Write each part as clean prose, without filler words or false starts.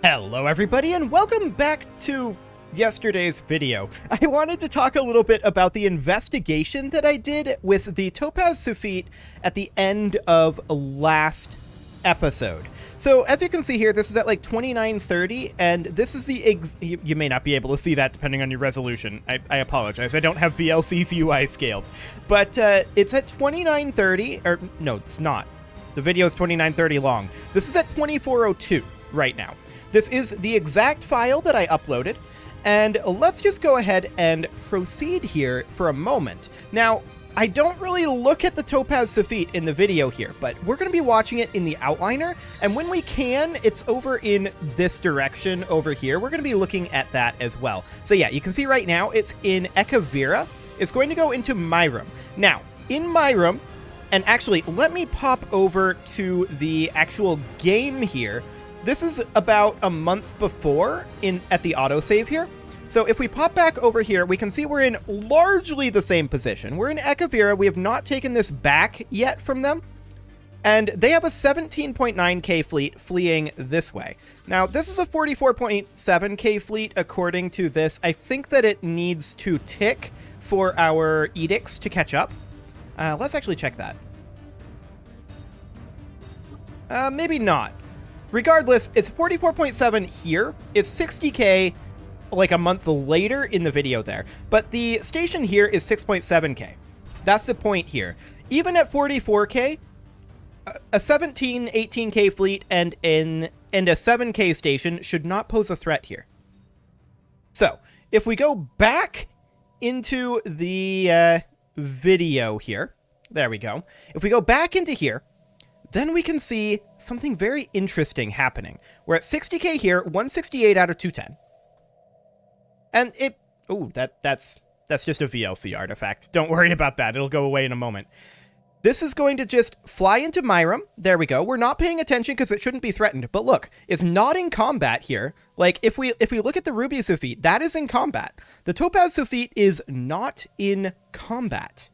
Hello everybody and welcome back to yesterday's video. I wanted to talk a little bit about the investigation that I did with the Topaz Suffete at the end of last episode. So as you can see here, this is at like 2930, and this is the you may not be able to see that depending on your resolution. I apologize, I don't have VLC's UI scaled. But it's at 2930, or no, it's not. The video is 2930 long. This is at 2402 right now. This is the exact file that I uploaded, and let's just go ahead and proceed here for a moment. Now, I don't really look at the Topaz Suffete in the video here, but we're going to be watching it in the outliner, and when we can, it's over in this direction over here. We're going to be looking at that as well. So yeah, you can see right now it's in Ekavira. It's going to go into my room. Now, in my room, and actually, let me pop over to the actual game here. This is about a month before at the autosave here. So if we pop back over here, we can see we're in largely the same position. We're in Ekavira. We have not taken this back yet from them. And they have a 17.9k fleet fleeing this way. Now, this is a 44.7k fleet according to this. I think that it needs to tick for our edicts to catch up. Let's actually check that. Maybe not. Regardless, it's 44.7 here. It's 60k like a month later in the video there. But the station here is 6.7k. That's the point here. Even at 44k, a 17, 18k fleet and a 7k station should not pose a threat here. So, if we go back into the video here, there we go. If we go back into here, then we can see something very interesting happening. We're at 60k here, 168 out of 210. And that's just a VLC artifact. Don't worry about that. It'll go away in a moment. This is going to just fly into my room. There we go. We're not paying attention because it shouldn't be threatened. But look, it's not in combat here. Like, if we look at the Ruby Suffete, that is in combat. The Topaz Suffete is not in combat.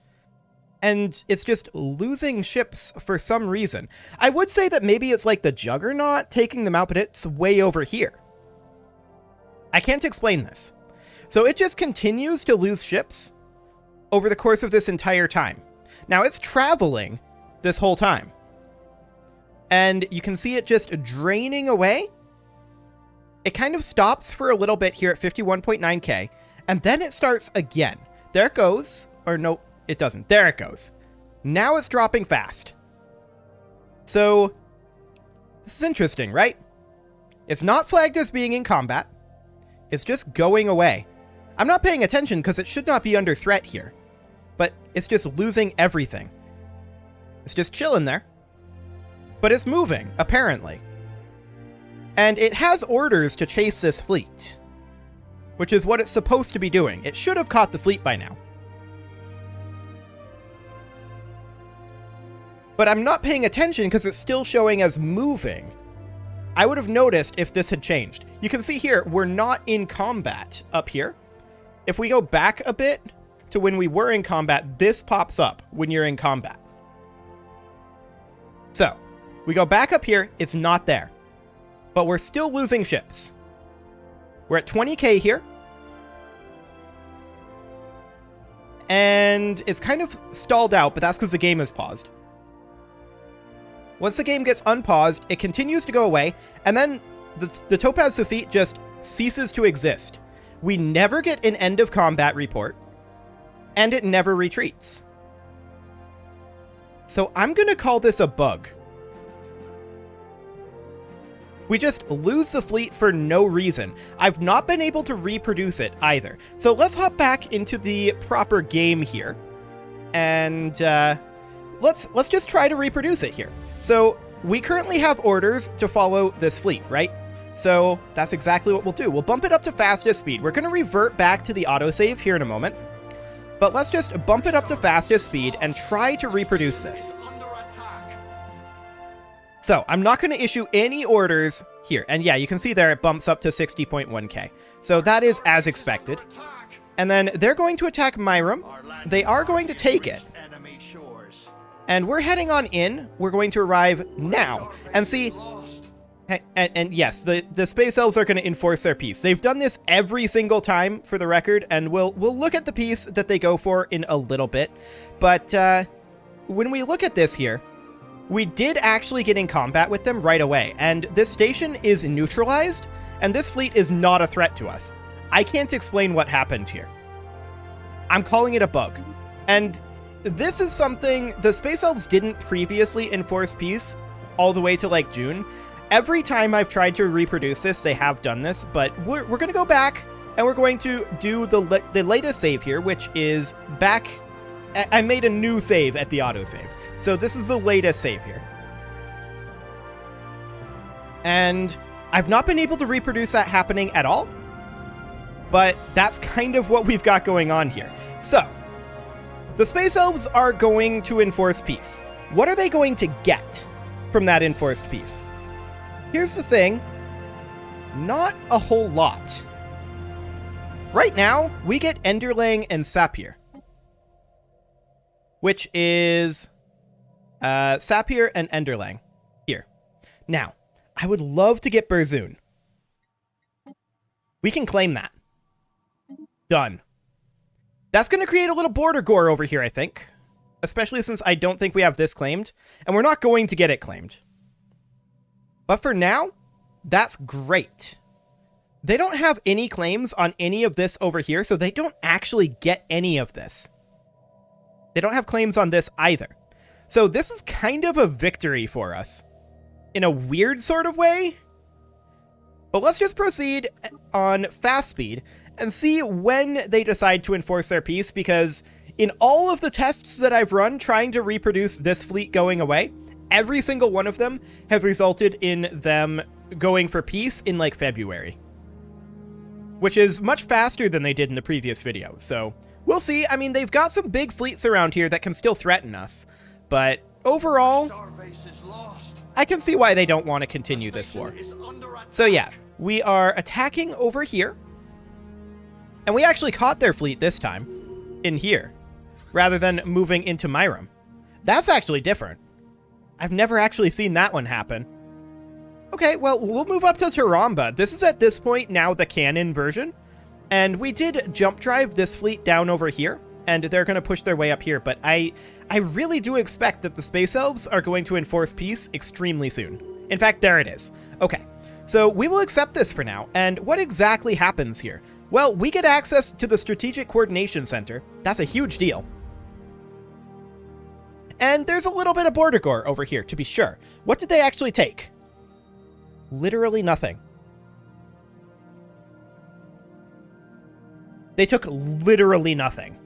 And it's just losing ships for some reason. I would say that maybe it's like the Juggernaut taking them out, but it's way over here. I can't explain this. So it just continues to lose ships over the course of this entire time. Now it's traveling this whole time. And you can see it just draining away. It kind of stops for a little bit here at 51.9k. And then it starts again. There it goes. Or no. It doesn't. There it goes. Now it's dropping fast. So, this is interesting, right? It's not flagged as being in combat. It's just going away. I'm not paying attention because it should not be under threat here. But it's just losing everything. It's just chilling there. But it's moving, apparently. And it has orders to chase this fleet, which is what it's supposed to be doing. It should have caught the fleet by now. But I'm not paying attention because it's still showing as moving. I would have noticed if this had changed. You can see here, we're not in combat up here. If we go back a bit to when we were in combat, this pops up when you're in combat. So, we go back up here, it's not there. But we're still losing ships. We're at 20k here. And it's kind of stalled out, but that's because the game is paused. Once the game gets unpaused, it continues to go away, and then the Topaz Suffete just ceases to exist. We never get an end of combat report, and it never retreats. So I'm going to call this a bug. We just lose the fleet for no reason. I've not been able to reproduce it either. So let's hop back into the proper game here, and let's just try to reproduce it here. So we currently have orders to follow this fleet, right? So that's exactly what we'll do. We'll bump it up to fastest speed. We're going to revert back to the autosave here in a moment. But let's just bump it up to fastest speed and try to reproduce this. So I'm not going to issue any orders here. And yeah, you can see there it bumps up to 60.1k. So that is as expected. And then they're going to attack my room. They are going to take it. And we're heading on in. We're going to arrive now. And see, And yes, the Space Elves are going to enforce their peace. They've done this every single time, for the record, and we'll look at the peace that they go for in a little bit. But when we look at this here, we did actually get in combat with them right away, and this station is neutralized, and this fleet is not a threat to us. I can't explain what happened here. I'm calling it a bug. And this is something the Space Elves didn't previously enforce peace all the way to like June. Every time I've tried to reproduce this, they have done this, but we're going to go back and we're going to do the latest save here, which is back. I made a new save at the autosave. So this is the latest save here. And I've not been able to reproduce that happening at all, but that's kind of what we've got going on here. So the Space Elves are going to enforce peace. What are they going to get from that enforced peace? Here's the thing, not a whole lot. Right now, we get Enderlang and Sapir, which is Sapir and Enderlang here. Now, I would love to get Berzoon. We can claim that. Done. That's going to create a little border gore over here, I think. Especially since I don't think we have this claimed. And we're not going to get it claimed. But for now, that's great. They don't have any claims on any of this over here, so they don't actually get any of this. They don't have claims on this either. So this is kind of a victory for us. In a weird sort of way. But let's just proceed on fast speed and see when they decide to enforce their peace, because in all of the tests that I've run trying to reproduce this fleet going away, every single one of them has resulted in them going for peace in like February, which is much faster than they did in the previous video. So we'll see. I mean, they've got some big fleets around here that can still threaten us, but overall, I can see why they don't want to continue this war. So yeah, we are attacking over here, and we actually caught their fleet this time in here rather than moving into Myram. That's actually different. I've never actually seen that one happen. Okay, well, we'll move up to Taramba. This is at this point now the canon version, and we did jump drive this fleet down over here, and they're going to push their way up here, but I really do expect that the Space Elves are going to enforce peace extremely soon. In fact, there it is. Okay, so we will accept this for now, and what exactly happens here? Well, we get access to the Strategic Coordination Center. That's a huge deal. And there's a little bit of border gore over here, to be sure. What did they actually take? Literally nothing. They took literally nothing.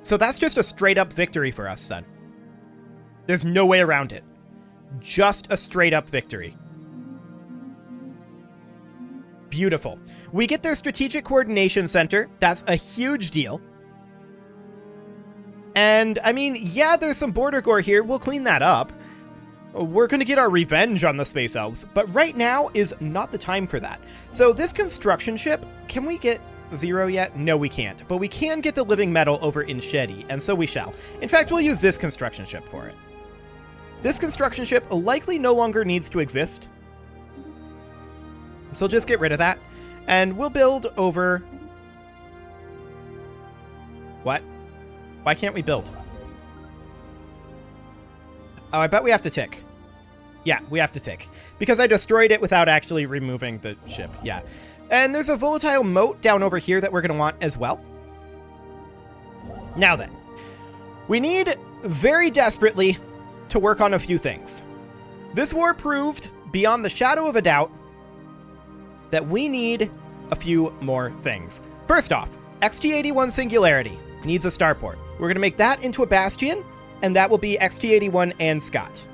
So that's just a straight up victory for us, then. There's no way around it. Just a straight up victory. Beautiful. We get their Strategic Coordination Center. That's a huge deal. And, I mean, yeah, there's some border gore here. We'll clean that up. We're going to get our revenge on the Space Elves, but right now is not the time for that. So this construction ship, can we get 0 yet? No, we can't. But we can get the living metal over in Shetty, and so we shall. In fact, we'll use this construction ship for it. This construction ship likely no longer needs to exist. So just get rid of that, and we'll build over... What? Why can't we build? Oh, I bet we have to tick. Yeah, we have to tick. Because I destroyed it without actually removing the ship. Yeah. And there's a volatile moat down over here that we're going to want as well. Now then, we need very desperately to work on a few things. This war proved, beyond the shadow of a doubt, that we need a few more things. First off, XT-81 Singularity needs a starport. We're going to make that into a bastion, and that will be XT-81 and Scott.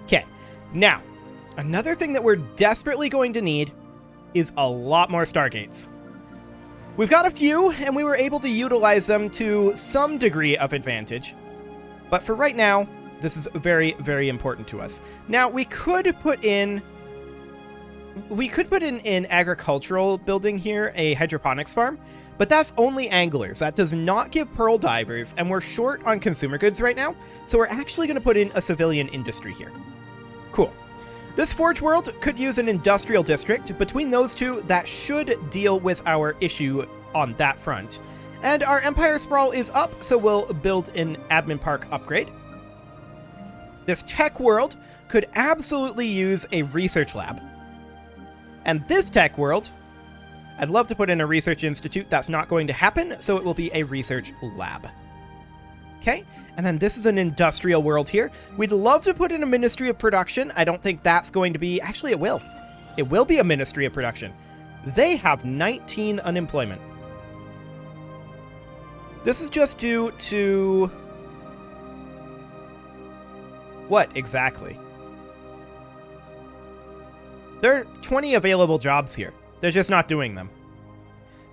Okay, now, another thing that we're desperately going to need is a lot more Stargates. We've got a few, and we were able to utilize them to some degree of advantage. But for right now, this is very, very important to us. Now, we could put in an agricultural building here, a hydroponics farm, but that's only anglers. That does not give pearl divers, and we're short on consumer goods right now, so we're actually going to put in a civilian industry here. Cool. This Forge World could use an industrial district. Between those two, that should deal with our issue on that front. And our Empire Sprawl is up, so we'll build an admin park upgrade. This Tech World could absolutely use a research lab. And this Tech World, I'd love to put in a research institute. That's not going to happen, so it will be a research lab. Okay, and then this is an industrial world here. We'd love to put in a Ministry of Production. I don't think that's going to be... Actually, it will. It will be a Ministry of Production. They have 19 unemployment. This is just due to... What exactly? There are 20 available jobs here. They're just not doing them.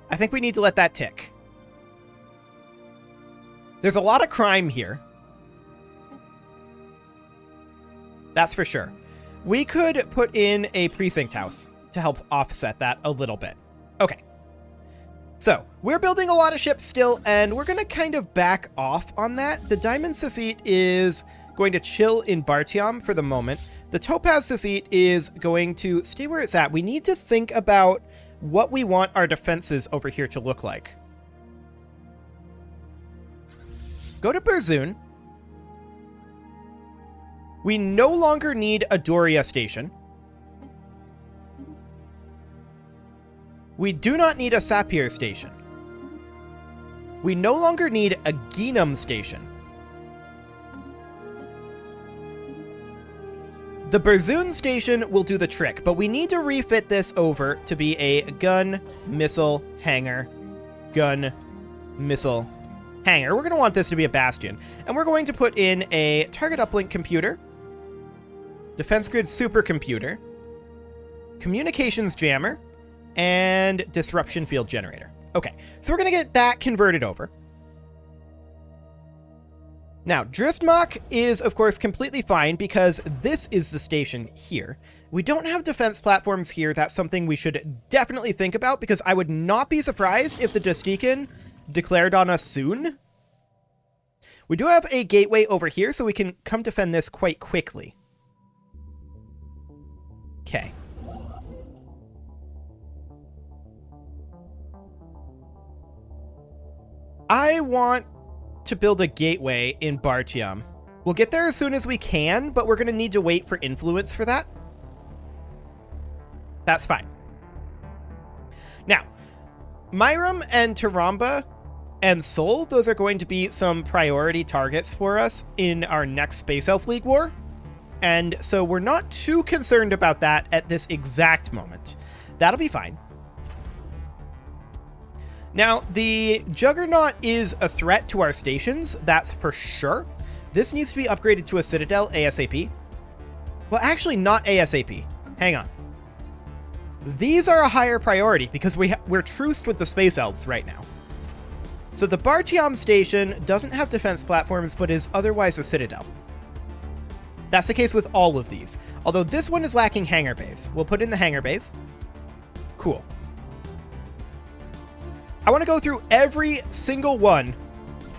I think we need to let that tick. There's a lot of crime here. That's for sure. We could put in a precinct house to help offset that a little bit. Okay. So, we're building a lot of ships still, and we're going to kind of back off on that. The Diamond Suffete is going to chill in Bartiam for the moment. The Topaz Suffete is going to stay where it's at. We need to think about what we want our defenses over here to look like. Go to Berzoon. We no longer need a Doria station. We do not need a Sapir station. We no longer need a Ginum station. The Berzoon station will do the trick, but we need to refit this over to be a gun, missile, hangar, gun, missile, hangar. We're going to want this to be a bastion, and we're going to put in a target uplink computer, defense grid supercomputer, communications jammer, and disruption field generator. Okay, so we're going to get that converted over. Now, Dristmach is, of course, completely fine because this is the station here. We don't have defense platforms here. That's something we should definitely think about because I would not be surprised if the Destican declared on us soon. We do have a gateway over here, so we can come defend this quite quickly. Okay. I want to build a gateway in Bartiam. We'll get there as soon as we can, but we're going to need to wait for influence for that. That's fine. Now, Myram and Taramba and Sol, those are going to be some priority targets for us in our next Space Elf League war. And so we're not too concerned about that at this exact moment. That'll be fine. Now, the Juggernaut is a threat to our stations, that's for sure. This needs to be upgraded to a Citadel ASAP. Well, actually, not ASAP. Hang on. These are a higher priority because we're truced with the Space Elves right now. So the Bartiam station doesn't have defense platforms, but is otherwise a Citadel. That's the case with all of these. Although this one is lacking hangar bays. We'll put in the hangar bays. Cool. I want to go through every single one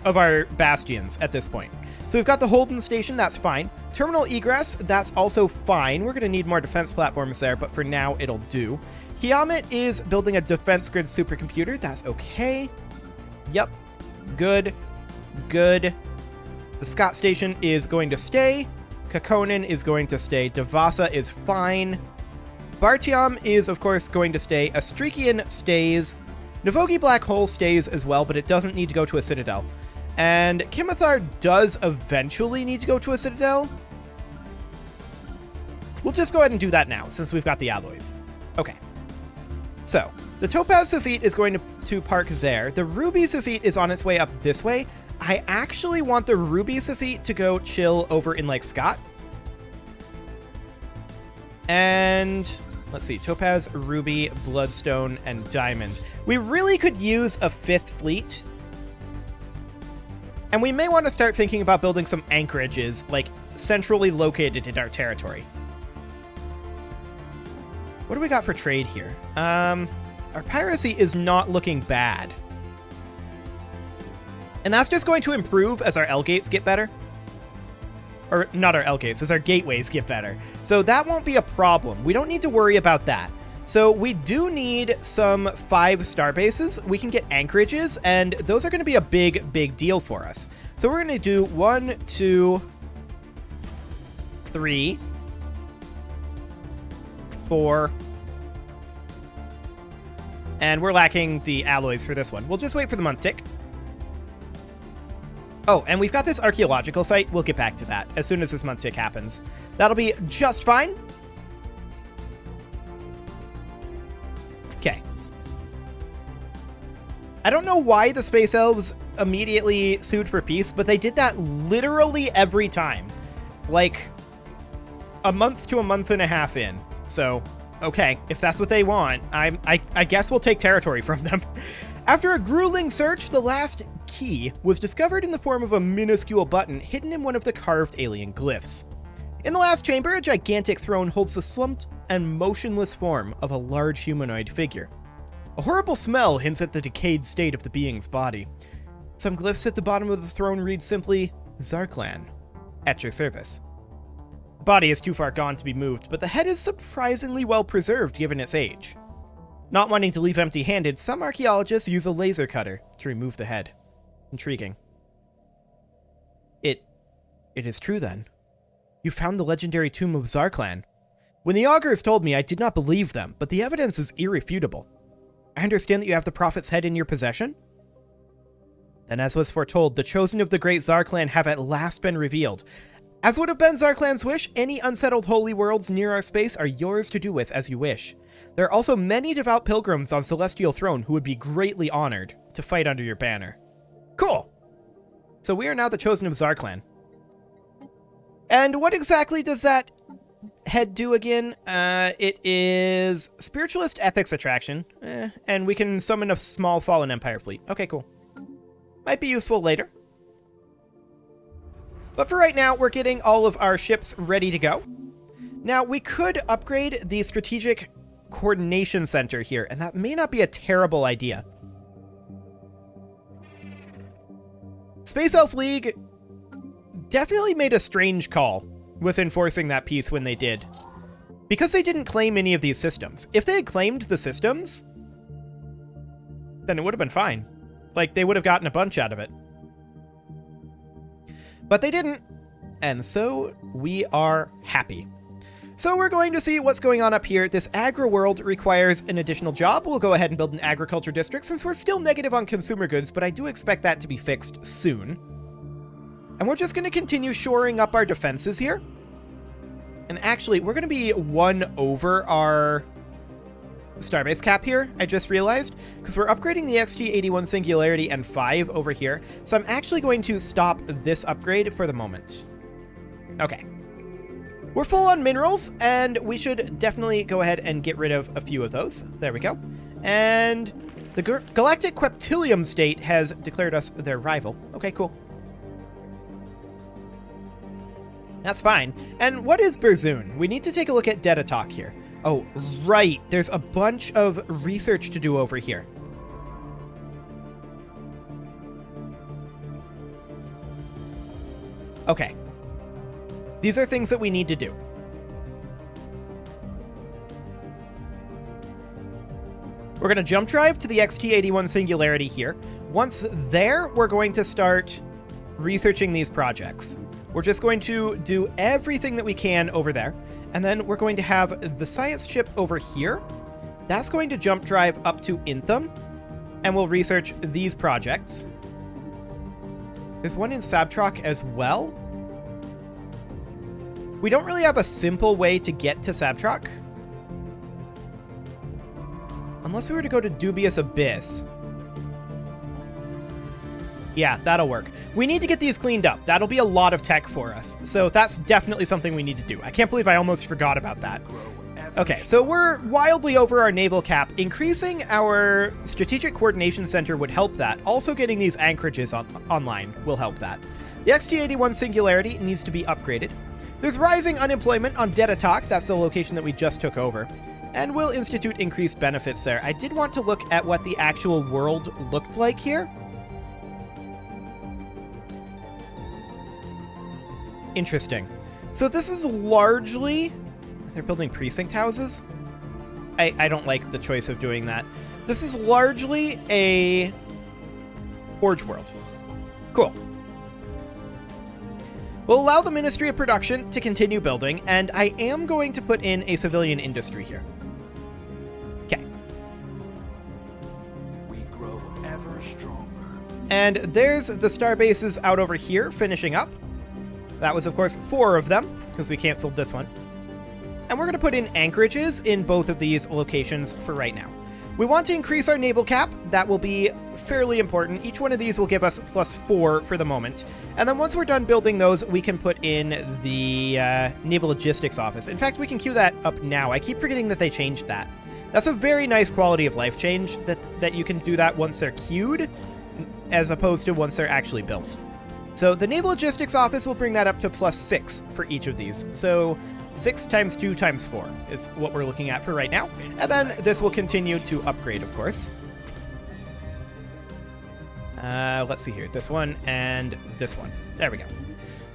of our bastions at this point. So we've got the Holden station, that's fine. Terminal egress, that's also fine. We're going to need more defense platforms there, but for now it'll do. Hiamet is building a defense grid supercomputer, that's okay. Yep, good, good. The Scott station is going to stay. Kakonin is going to stay. Devasa is fine. Bartiam is, of course, going to stay. Astrikian stays. Navogi Black Hole stays as well, but it doesn't need to go to a Citadel. And Kimithar does eventually need to go to a Citadel. We'll just go ahead and do that now, since we've got the alloys. Okay. So, the Topaz Suffete is going to park there. The Ruby Suffete is on its way up this way. I actually want the Ruby Suffete to go chill over in Lake Scott. And... let's see, Topaz, Ruby, Bloodstone, and Diamond. We really could use a fifth fleet. And we may want to start thinking about building some anchorages, like, centrally located in our territory. What do we got for trade here? Our piracy is not looking bad. And that's just going to improve as our L gates get better. Or not our L gates, as our gateways get better. So that won't be a problem. We don't need to worry about that. So we do need some 5-star bases. We can get anchorages, and those are going to be a big deal for us. So we're going to do 1, 2, 3, 4, and we're lacking the alloys for this one. We'll just wait for the month tick. Oh, and we've got this archaeological site. We'll get back to that as soon as this month tick happens. That'll be just fine. Okay. I don't know why the Space Elves immediately sued for peace, but they did that literally every time. Like, a month to a month and a half in. So, okay, if that's what they want, I guess we'll take territory from them. After a grueling search, the last key was discovered in the form of a minuscule button hidden in one of the carved alien glyphs. In the last chamber, a gigantic throne holds the slumped and motionless form of a large humanoid figure. A horrible smell hints at the decayed state of the being's body. Some glyphs at the bottom of the throne read simply, Zarklan, at your service. The body is too far gone to be moved, but the head is surprisingly well preserved given its age. Not wanting to leave empty-handed, some archaeologists use a laser cutter to remove the head. Intriguing. It is true then. You found the legendary tomb of Zarklan. When the augurs told me, I did not believe them, but the evidence is irrefutable. I understand that you have the prophet's head in your possession? Then, as was foretold, the chosen of the great Zarklan have at last been revealed. As would have been Zarklan's wish, any unsettled holy worlds near our space are yours to do with as you wish. There are also many devout pilgrims on Celestial Throne who would be greatly honored to fight under your banner. Cool! So we are now the chosen of Zarklan. And what exactly does that head do again? It is Spiritualist Ethics Attraction, and we can summon a small Fallen Empire fleet. Okay, cool. Might be useful later. But for right now, we're getting all of our ships ready to go. Now, we could upgrade the Strategic Coordination Center here, and that may not be a terrible idea. Space Elf League definitely made a strange call with enforcing that peace when they did, because they didn't claim any of these systems. If they had claimed the systems, then it would have been fine. Like, they would have gotten a bunch out of it. But they didn't, and so we are happy. So we're going to see what's going on up here. This agri-world requires an additional job. We'll go ahead and build an agriculture district since we're still negative on consumer goods, but I do expect that to be fixed soon. And we're just going to continue shoring up our defenses here. And actually, we're going to be 1 over our starbase cap here, I just realized, because we're upgrading the XT-81 Singularity and 5 over here. So I'm actually going to stop this upgrade for the moment. Okay. We're full on minerals, and we should definitely go ahead and get rid of a few of those. There we go. And the Galactic Queptilium State has declared us their rival. Okay, cool. That's fine. And what is Berzoon? We need to take a look at data talk here. Oh, right. There's a bunch of research to do over here. Okay. These are things that we need to do. We're going to jump drive to the XT-81 Singularity here. Once there, we're going to start researching these projects. We're just going to do everything that we can over there. And then we're going to have the science chip over here. That's going to jump drive up to Intham. And we'll research these projects. There's one in Sabtrock as well. We don't really have a simple way to get to Sabtrock. Unless we were to go to Dubious Abyss. Yeah, that'll work. We need to get these cleaned up. That'll be a lot of tech for us. So that's definitely something we need to do. I can't believe I almost forgot about that. Okay, so we're wildly over our naval cap. Increasing our strategic coordination center would help that. Also getting these anchorages online will help that. The XT-81 Singularity needs to be upgraded. There's rising unemployment on Detatok. That's the location that we just took over. And we'll institute increased benefits there. I did want to look at what the actual world looked like here. Interesting. So this is largely... They're building precinct houses? I don't like the choice of doing that. This is largely a Forge World. Cool. We'll allow the Ministry of Production to continue building, and I am going to put in a civilian industry here. Okay. We grow ever stronger. And there's the star bases out over here finishing up. That was, of course, 4 of them, because we canceled this one. And we're going to put in anchorages in both of these locations for right now. We want to increase our naval cap. That will be fairly important. Each one of these will give us +4 for the moment. And then once we're done building those, we can put in the Naval Logistics Office. In fact, we can queue that up now. I keep forgetting that they changed that. That's a very nice quality of life change, that you can do that once they're queued, as opposed to once they're actually built. So the Naval Logistics Office will bring that up to +6 for each of these. So 6 times 2 times 4 is what we're looking at for right now. And then this will continue to upgrade, of course. Let's see here. This one and this one. There we go.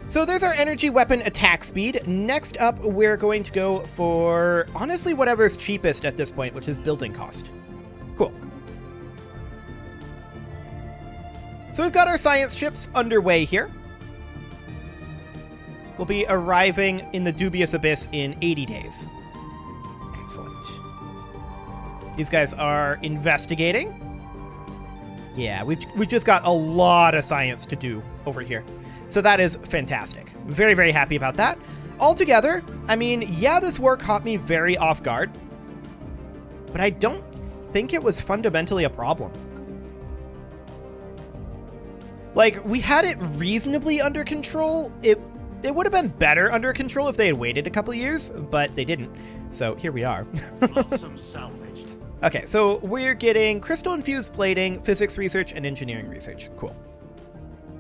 So there's our energy weapon attack speed. Next up, we're going to go for, honestly, whatever's cheapest at this point, which is building cost. Cool. So we've got our science ships underway here. We'll be arriving in the Dubious Abyss in 80 days. Excellent. These guys are investigating. Yeah, we've just got a lot of science to do over here. So that is fantastic. Very, very happy about that. Altogether, I mean, yeah, this war caught me very off guard, but I don't think it was fundamentally a problem. Like, we had it reasonably under control. It would have been better under control if they had waited a couple years, but they didn't. So here we are. Salvaged. Okay, so we're getting crystal-infused plating, physics research, and engineering research. Cool.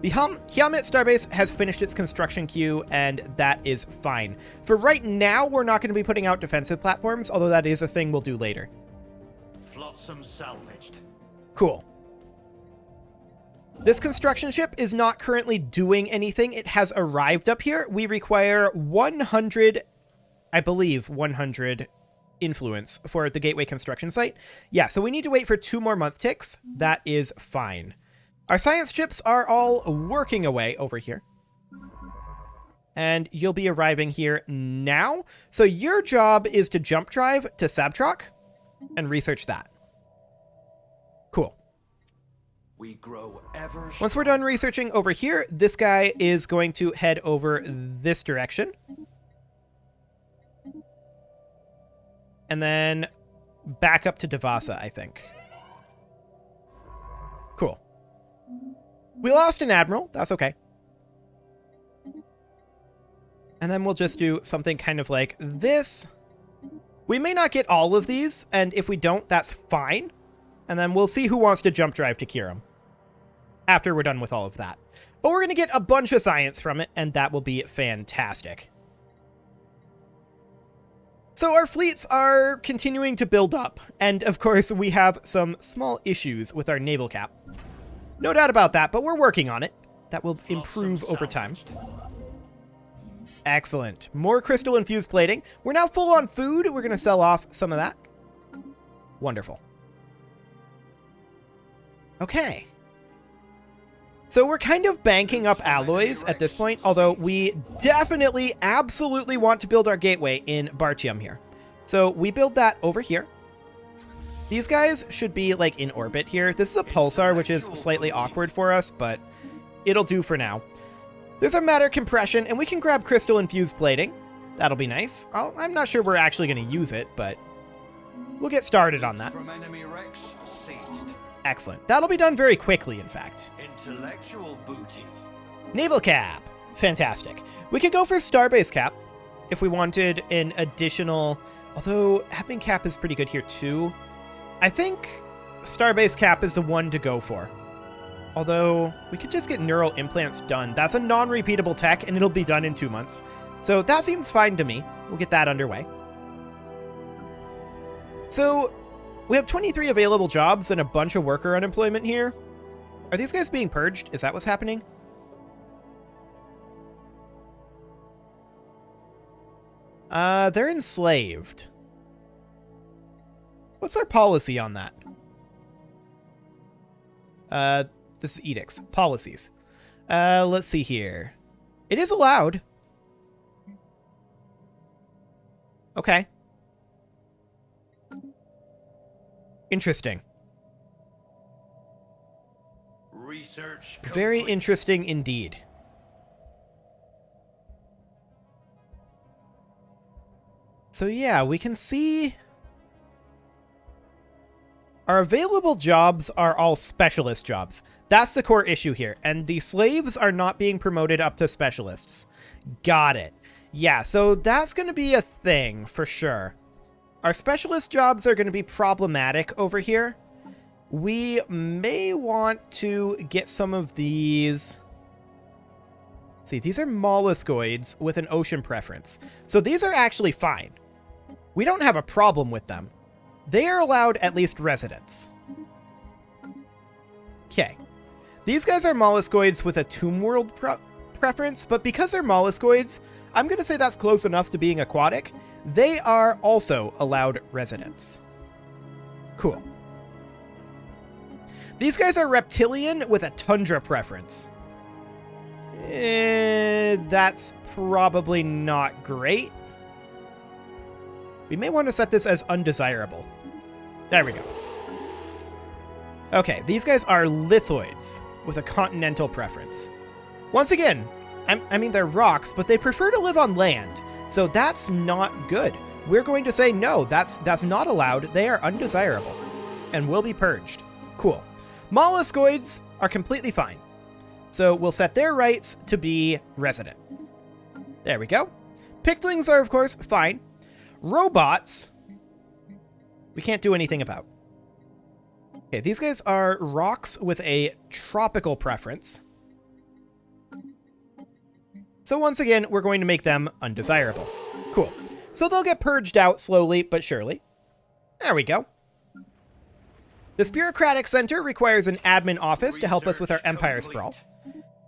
The Hyamet Starbase has finished its construction queue, and that is fine. For right now, we're not going to be putting out defensive platforms, although that is a thing we'll do later. Flotsam salvaged. Cool. This construction ship is not currently doing anything. It has arrived up here. We require 100, I believe, 100 influence for the Gateway construction site. Yeah, so we need to wait for 2 more month ticks. That is fine. Our science ships are all working away over here. And you'll be arriving here now. So your job is to jump drive to Sabtrock and research that. Cool. We grow ever. Once we're done researching over here, this guy is going to head over this direction. And then back up to Devasa, I think. Cool. We lost an admiral. That's okay. And then we'll just do something kind of like this. We may not get all of these, and if we don't, that's fine. And then we'll see who wants to jump drive to Kiram after we're done with all of that. But we're going to get a bunch of science from it, and that will be fantastic. So our fleets are continuing to build up, and of course we have some small issues with our naval cap. No doubt about that, but we're working on it. That will improve over time. Excellent. More crystal-infused plating. We're now full on food. We're going to sell off some of that. Wonderful. Okay. So we're kind of banking up alloys at this point, although we definitely, absolutely want to build our gateway in Bartium here. So we build that over here. These guys should be like in orbit here. This is a pulsar, which is slightly awkward for us, but it'll do for now. There's a matter compression, and we can grab crystal-infused plating. That'll be nice. I'm not sure we're actually going to use it, but we'll get started on that. From enemy wrecks seized. Excellent. That'll be done very quickly, in fact. Intellectual booty. Naval cap. Fantastic. We could go for Starbase cap if we wanted an additional... Although, having cap is pretty good here, too. I think Starbase cap is the one to go for. Although, we could just get neural implants done. That's a non-repeatable tech, and it'll be done in 2 months. So that seems fine to me. We'll get that underway. So, we have 23 available jobs and a bunch of worker unemployment here. Are these guys being purged? Is that what's happening? They're enslaved. What's our policy on that? This is edicts. Policies. Let's see here. It is allowed. Okay. Interesting. Research Very complete. interesting indeed. So yeah, we can see our available jobs are all specialist jobs. That's the core issue here. And the slaves are not being promoted up to specialists. Got it. Yeah, so that's going to be a thing for sure. Our specialist jobs are going to be problematic over here. We may want to get some of these. See, these are molluscoids with an ocean preference. So these are actually fine. We don't have a problem with them. They are allowed at least residence. Okay. These guys are molluscoids with a tomb world preference, but because they're molluscoids, I'm going to say that's close enough to being aquatic. They are also allowed residence. Cool. These guys are reptilian with a tundra preference. That's probably not great. We may want to set this as undesirable. There we go. Okay, these guys are lithoids with a continental preference. Once again, I mean, they're rocks, but they prefer to live on land, so that's not good. We're going to say no, that's not allowed. They are undesirable and will be purged. Cool. Molluscoids are completely fine. So we'll set their rights to be resident. There we go. Pictlings are, of course, fine. Robots, we can't do anything about. Okay, these guys are rocks with a tropical preference. So once again, we're going to make them undesirable. Cool. So they'll get purged out slowly but surely. There we go. This bureaucratic center requires an admin office to help us with our empire sprawl.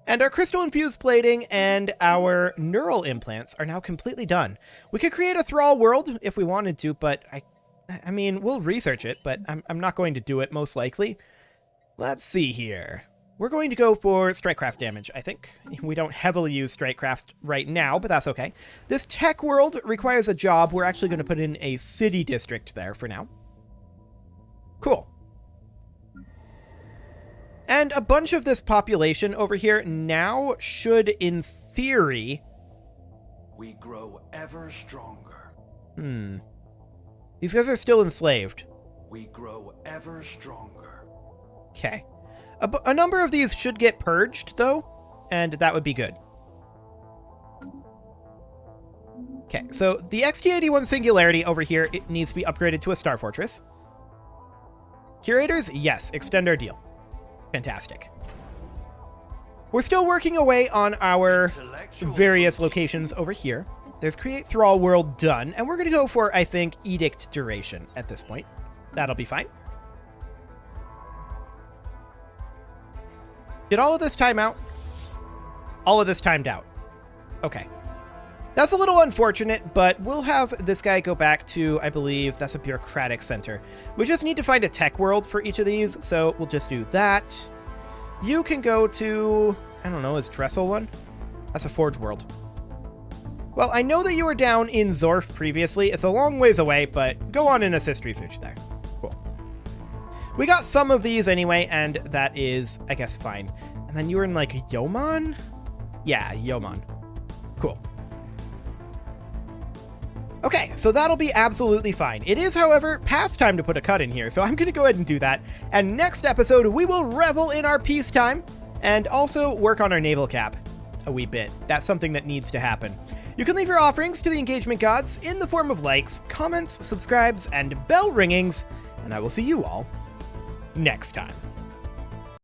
And our crystal-infused plating and our neural implants are now completely done. We could create a thrall world if we wanted to, but I mean, we'll research it, but I'm not going to do it most likely. Let's see here. We're going to go for strikecraft damage, I think. We don't heavily use strikecraft right now, but that's okay. This tech world requires a job. We're actually going to put in a city district there for now. Cool. And a bunch of this population over here now should, in theory... We grow ever stronger. These guys are still enslaved. We grow ever stronger. Okay. A number of these should get purged, though, and that would be good. Okay, so the XT-81 Singularity over here, it needs to be upgraded to a Star Fortress. Curators, yes, extend our deal. Fantastic. We're still working away on our various locations over here. There's Create Thrall World done, and we're going to go for, I think, Edict Duration at this point. That'll be fine. Did all of this time out? All of this timed out. Okay. That's a little unfortunate, but we'll have this guy go back to, I believe, that's a bureaucratic center. We just need to find a tech world for each of these, so we'll just do that. You can go to, I don't know, is Dressel one? That's a forge world. Well, I know that you were down in Zorf previously. It's a long ways away, but go on and assist research there. Cool. We got some of these anyway, and that is, I guess, fine. And then you were in, like, Yoman? Yeah, Yoman. Cool. Okay, so that'll be absolutely fine. It is, however, past time to put a cut in here, so I'm going to go ahead and do that. And next episode, we will revel in our peacetime and also work on our naval cap a wee bit. That's something that needs to happen. You can leave your offerings to the engagement gods in the form of likes, comments, subscribes, and bell ringings, and I will see you all next time.